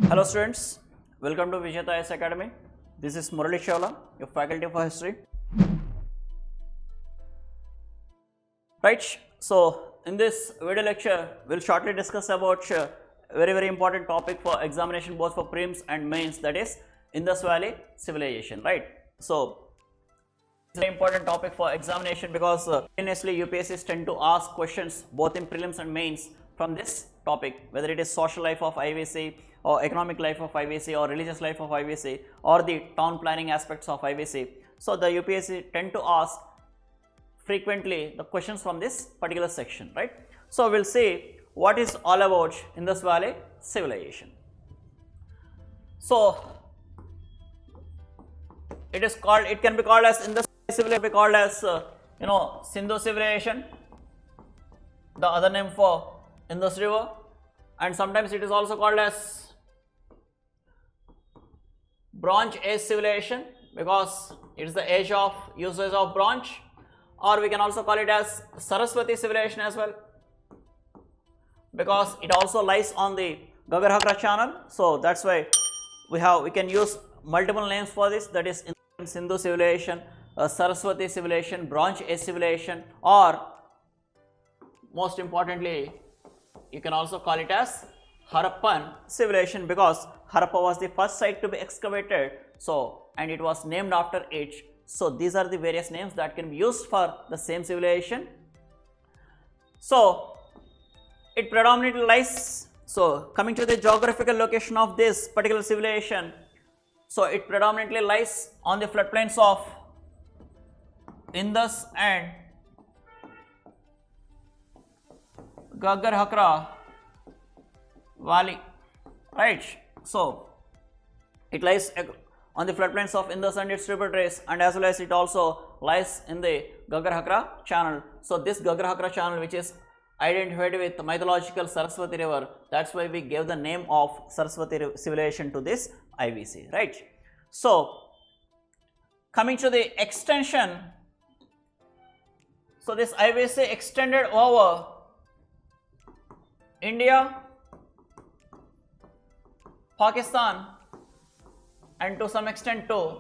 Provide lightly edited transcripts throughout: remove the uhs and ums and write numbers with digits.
Hello students, welcome to Vijetha IAS Academy. This is Murali Chawla, your faculty for history. Right, so in this video lecture, we'll shortly discuss about a very important topic for examination both for prelims and mains, that is Indus Valley civilization, right? So it's a very important topic for examination because continuously UPSCs tend to ask questions both in prelims and mains from this topic, whether it is social life of IVC or economic life of IVC or religious life of IVC or the town planning aspects of IVC. So the UPSC tend to ask frequently the questions from this particular section, right? So we'll see what is all about Indus Valley civilization. So it can be called as Indus Valley civilization, be called as Sindhu civilization, the other name for Indus River, and sometimes it is also called as Bronze Age civilization because it is the age of usage of bronze, or we can also call it as Saraswati civilization as well because it also lies on the Gagar-Hakra channel. So that's why we can use multiple names for this, that is Sindhu civilization, Saraswati civilization, Bronze Age civilization, or most importantly you can also call it as Harappan civilization because Harappa was the first site to be excavated, so and it was named after it. So these are the various names that can be used for the same civilization. So it predominantly lies, so coming to the geographical location of this particular civilization, so it predominantly lies on the floodplains of Indus and Gagar-Hakra Valley, right? So it lies on the floodplains of Indus and its tributaries, and as well as it also lies in the Gagar-Hakra channel. So this Gagar-Hakra channel, which is identified with the mythological Saraswati river, that's why we gave the name of Saraswati civilization to this IVC, right? So coming to the extension, so this IVC extended over India, Pakistan, and to some extent to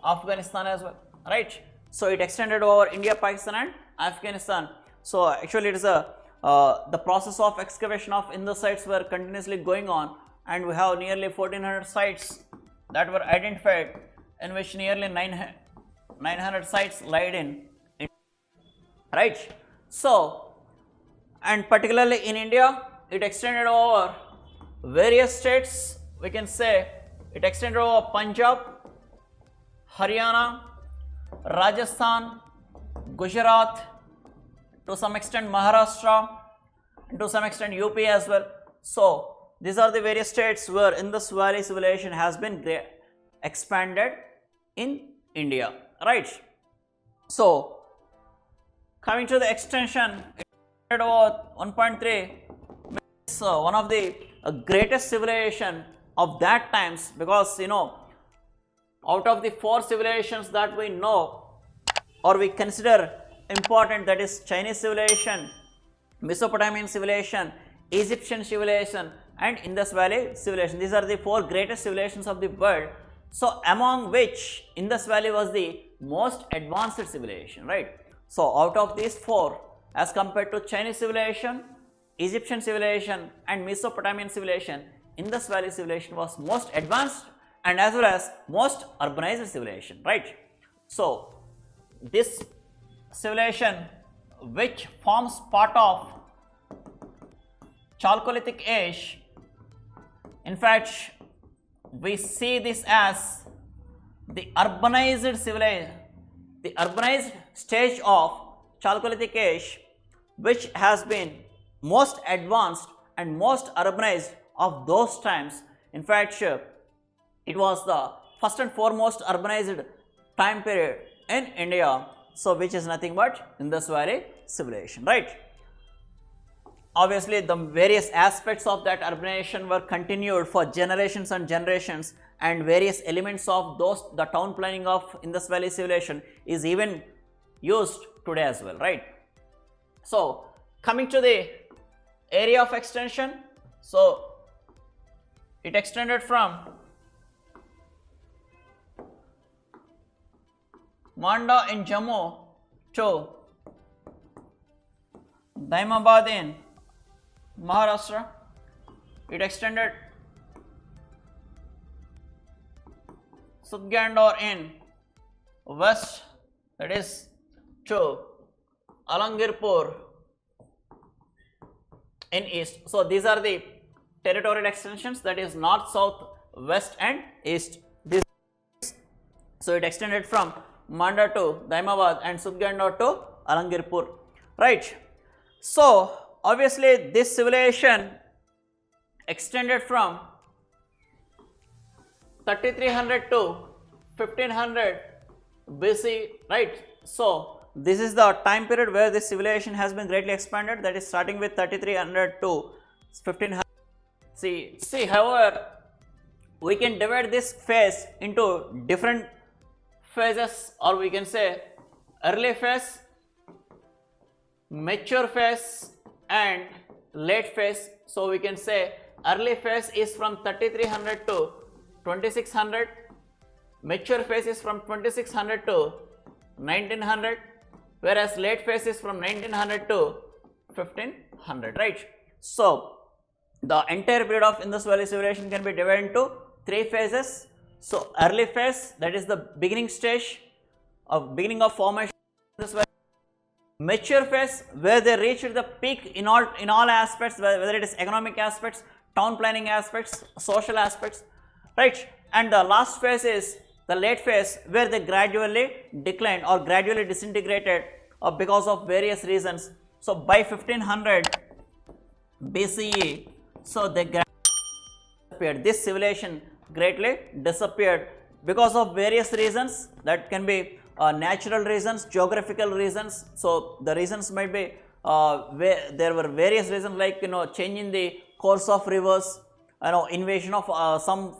Afghanistan as well, right? So it extended over India, Pakistan and Afghanistan. So actually it is the process of excavation of Indus sites were continuously going on, and we have nearly 1400 sites that were identified, in which nearly 900 sites lied in, right? So, and particularly in India, it extended over various states. We can say it extended over Punjab, Haryana, Rajasthan, Gujarat, to some extent Maharashtra, and to some extent UP as well. So these are the various states where Indus Valley civilization has been expanded in India, right? So coming to the extension, it extended over 1.3, is one of the greatest civilization of that times because out of the 4 civilizations that we know or we consider important, that is Chinese civilization, Mesopotamian civilization, Egyptian civilization and Indus Valley civilization. These are the 4 greatest civilizations of the world. So among which Indus Valley was the most advanced civilization, right? So out of these 4, as compared to Chinese civilization, Egyptian civilization and Mesopotamian civilization, Indus Valley civilization was most advanced and as well as most urbanized civilization, right? So this civilization, which forms part of Chalcolithic age, in fact we see this as the urbanized civilization, the urbanized stage of Chalcolithic age, which has been most advanced and most urbanized of those times. In fact it was the first and foremost urbanized time period in India, so which is nothing but Indus Valley civilization, right? Obviously the various aspects of that urbanization were continued for generations and generations, and various elements of the town planning of Indus Valley civilization is even used today as well, right? So coming to the area of extension, so it extended from Manda in Jammu to Daimabad in Maharashtra. It extended Sudgandor in west, that is to Alangirpur in east. So these are the territorial extensions, that is north, south, west and east. So it extended from Manda to Daimabad and Sudgandor to Alangirpur, right. So obviously this civilization extended from 3300 to 1500 BC, right. So this is the time period where this civilization has been greatly expanded, that is starting with 3300 to 1500. See, however, we can divide this phase into different phases, or we can say early phase, mature phase and late phase. So we can say early phase is from 3300 to 2600, mature phase is from 2600 to 1900, whereas late phase is from 1900 to 1500, right. So the entire period of Indus Valley civilization can be divided into three phases. So early phase, that is the beginning stage of formation of Indus Valley. Mature phase, where they reached the peak in all aspects, whether it is economic aspects, town planning aspects, social aspects, right. And the last phase is the late phase, where they gradually declined or gradually disintegrated because of various reasons. So by 1500 BCE, so they gradually disappeared. This civilization greatly disappeared because of various reasons, that can be natural reasons, geographical reasons. So the reasons might be there were various reasons, like change in the course of rivers, invasion of some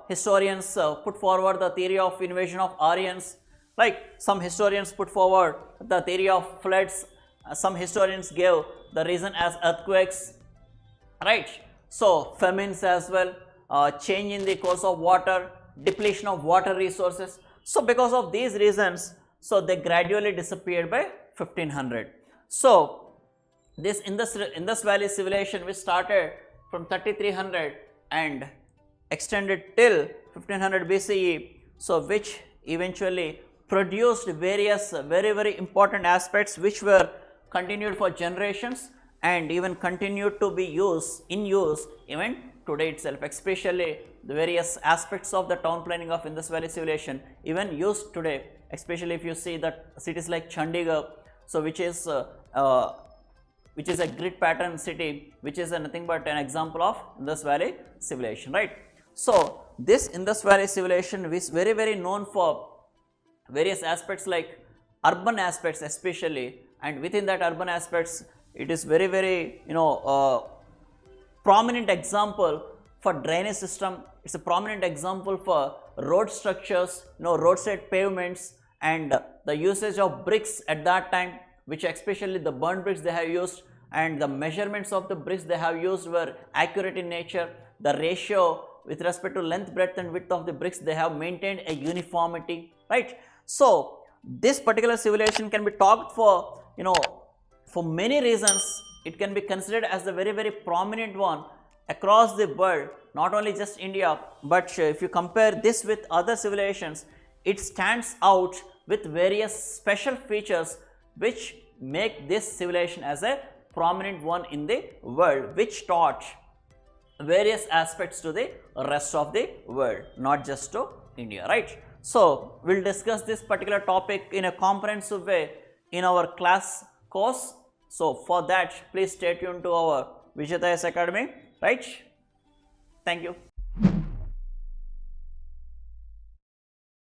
historians put forward the theory of invasion of Aryans, like some historians put forward the theory of floods, some historians gave the reason as earthquakes, right. So famines as well, change in the course of water, depletion of water resources. So because of these reasons, so they gradually disappeared by 1500. So this Indus Valley civilization, which started from 3300 and extended till 1500 BCE, so which eventually produced various very important aspects which were continued for generations and even continued to be in use even today itself, especially the various aspects of the town planning of Indus Valley civilization even used today, especially if you see that cities like Chandigarh, so which is a grid pattern city, which is nothing but an example of Indus Valley civilization, right. So this Indus Valley civilization is very known for various aspects, like urban aspects especially, and within that urban aspects it is very prominent example for drainage system. It's a prominent example for road structures, roadside pavements, and the usage of bricks at that time, which especially the burnt bricks they have used, and the measurements of the bricks they have used were accurate in nature. The ratio with respect to length, breadth and width of the bricks, they have maintained a uniformity, right. So this particular civilization can be talked for, for many reasons. It can be considered as the very prominent one across the world, not only just India, but if you compare this with other civilizations, it stands out with various special features which make this civilization as a prominent one in the world, which taught various aspects to the rest of the world, not just to India, right. So we'll discuss this particular topic in a comprehensive way in our class course. So for that, please stay tuned to our Vijetha IAS Academy, right. Thank you.